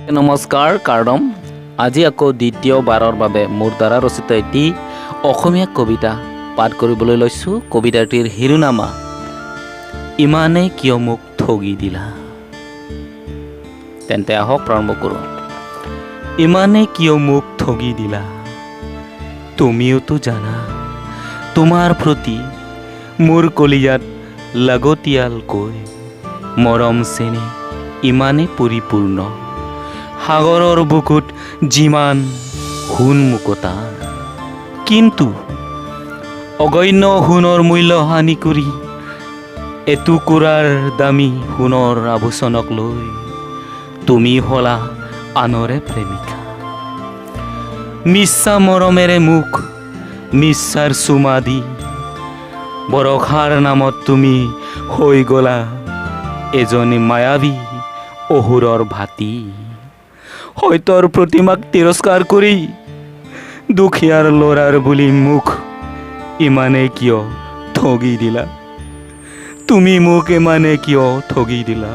নমস্কাৰ কাৰ্ডম। আজি আকৌ দ্বিতীয়বাৰৰ বাবে মোৰ দ্বাৰা ৰচিত এটি অসমীয়া কবিতা পাঠ কৰিবলৈ লৈছোঁ। কবিতাটিৰ শিৰোনামা ইমানে কিয় মোক ঠগি দিলা। তেন্তে আহক প্ৰাৰম্ভ কৰোঁ। ইমানে কিয় মোক ঠগি দিলা, তুমিওতো জানা তোমাৰ প্ৰতি মোৰ কলিজাত লাগতিয়ালকৈ মৰম চেনেহ ইমানে পৰিপূৰ্ণ। সাগৰৰ বুকুত যিমান সোণমুকতা, কিন্তু অগণ্য সোণৰ মূল্য হানি কৰি এটুকুৰাৰ দামী সোণৰ আভূষণক লৈ তুমি হলা আনৰে প্ৰেমিকা। মিছা মৰমেৰে মোক মিছাৰ চুমা দি বৰষাৰ নামত তুমি হৈ গলা এজনী মায়াবী অসুৰৰ ভাতী। সত্যৰ প্ৰতিমাক তিৰস্কাৰ কৰি দুখীয়াৰ ল'ৰাৰ বুলি মোক ইমানে কিয় ঠগি দিলা, তুমি মোক ইমানে কিয় ঠগি দিলা।